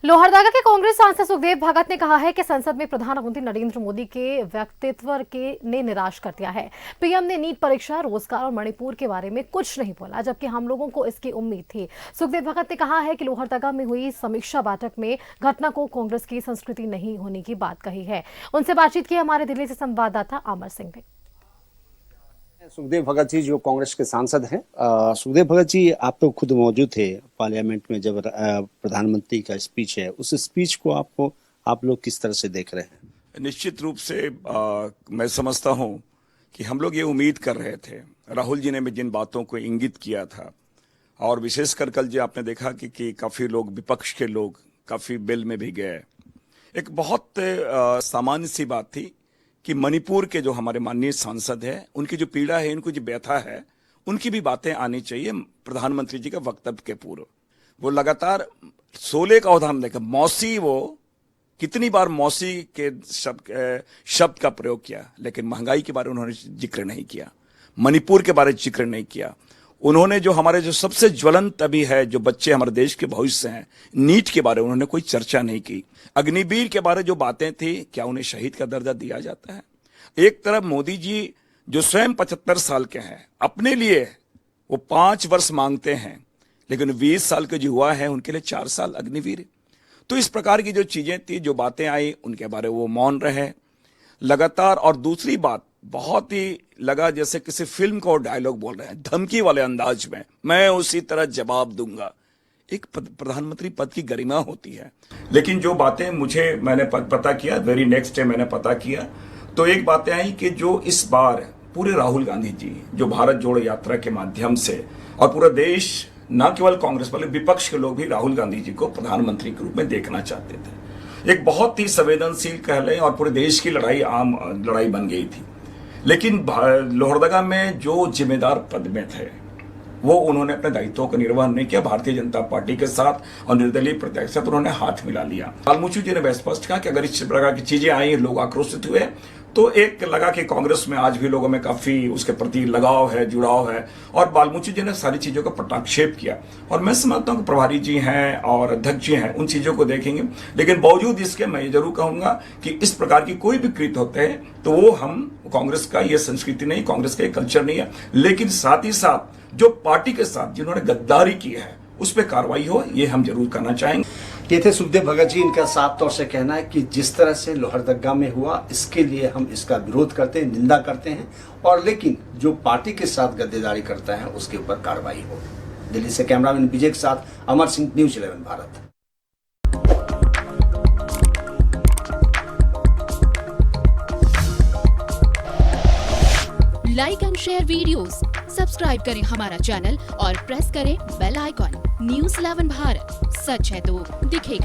लोहरदगा के कांग्रेस सांसद सुखदेव भगत ने कहा है कि संसद में प्रधानमंत्री नरेंद्र मोदी के व्यक्तित्व ने निराश कर दिया है। पीएम ने नीट परीक्षा, रोजगार और मणिपुर के बारे में कुछ नहीं बोला, जबकि हम लोगों को इसकी उम्मीद थी। सुखदेव भगत ने कहा है कि लोहरदगा में हुई समीक्षा बैठक में घटना को कांग्रेस की संस्कृति नहीं होने की बात कही है। उनसे बातचीत की हमारे दिल्ली से संवाददाता अमर सिंह ने। सुखदेव भगत जी जो कांग्रेस के सांसद हैं, सुखदेव भगत जी आप तो खुद मौजूद थे पार्लियामेंट में जब प्रधानमंत्री का स्पीच है, उस स्पीच को आप लोग किस तरह से देख रहे हैं? निश्चित रूप से मैं समझता हूं कि हम लोग ये उम्मीद कर रहे थे। राहुल जी ने भी जिन बातों को इंगित किया था, और विशेषकर कल जो आपने देखा कि काफी लोग, विपक्ष के लोग काफी बिल में भी गए। एक बहुत सामान्य सी बात थी कि मणिपुर के जो हमारे माननीय सांसद हैं, उनकी जो पीड़ा है, इनको जो व्यथा है, उनकी भी बातें आनी चाहिए प्रधानमंत्री जी का वक्तव्य के पूर्व। वो लगातार 16 का उदाहरण देकर मौसी, वो कितनी बार मौसी के शब्द का प्रयोग किया, लेकिन महंगाई के बारे में उन्होंने जिक्र नहीं किया, मणिपुर के बारे में जिक्र नहीं किया। उन्होंने जो हमारे जो सबसे ज्वलंत अभी है, जो बच्चे हमारे देश के भविष्य हैं, नीट के बारे में उन्होंने कोई चर्चा नहीं की। अग्निवीर के बारे में जो बातें थी, क्या उन्हें शहीद का दर्जा दिया जाता है? एक तरफ मोदी जी जो स्वयं 75 साल के हैं, अपने लिए वो 5 वर्ष मांगते हैं, लेकिन 20 साल के जो हुआ है उनके लिए 4 साल अग्निवीर। तो इस प्रकार की जो चीजें थी, जो बातें आई, उनके बारे में वो मौन रहे लगातार। और दूसरी बात, बहुत ही लगा जैसे किसी फिल्म का डायलॉग बोल रहे हैं, धमकी वाले अंदाज में, मैं उसी तरह जवाब दूंगा। एक प्रधानमंत्री पद की गरिमा होती है, लेकिन जो बातें मैंने पता किया, वेरी नेक्स्ट डे मैंने पता किया, तो एक बातें आई कि जो इस बार पूरे राहुल गांधी जी जो भारत जोड़ो यात्रा के माध्यम से, और पूरा देश, न केवल कांग्रेस वाले, विपक्ष के लोग भी राहुल गांधी जी को प्रधानमंत्री के रूप में देखना चाहते थे। एक बहुत ही संवेदनशील कह लें, और पूरे देश की लड़ाई आम लड़ाई बन गई थी। लेकिन लोहरदगा में जो जिम्मेदार पद में थे, वो उन्होंने अपने दायित्वों का निर्वहन नहीं किया। भारतीय जनता पार्टी के साथ और निर्दलीय प्रत्याशी के साथ उन्होंने हाथ मिला लिया। बालमुचु जी ने स्पष्ट कहा कि अगर इस प्रकार की चीजें आई, लोग आक्रोशित हुए, तो एक लगा कि कांग्रेस में आज भी लोगों में काफी उसके प्रति लगाव है, जुड़ाव है, और बालमुचु जी ने सारी चीजों का पटाक्षेप किया। और मैं समझता हूं कि प्रभारी जी हैं और अध्यक्ष जी हैं, उन चीजों को देखेंगे। लेकिन बावजूद इसके मैं जरूर कहूंगा कि इस प्रकार की कोई भी कृत्य होते हैं तो वो हम, कांग्रेस का ये संस्कृति नहीं, कांग्रेस का ये कल्चर नहीं है। लेकिन साथ ही साथ जो पार्टी के साथ जिन्होंने गद्दारी की है, उस पर कार्रवाई हो, ये हम जरूर करना चाहेंगे। ये थे सुखदेव भगत जी। इनका साफ तौर से कहना है कि जिस तरह से लोहरदगा में हुआ, इसके लिए हम इसका विरोध करते हैं, निंदा करते हैं, और लेकिन जो पार्टी के साथ गद्देदारी करता है उसके ऊपर कार्रवाई हो। दिल्ली से कैमरामैन विजय के साथ Amar Singh, news 11 Bharat. Like and share videos, subscribe करें हमारा चैनल और प्रेस करें बेल आइकॉन। न्यूज़ 11 भारत, सच है तो दिखेगा।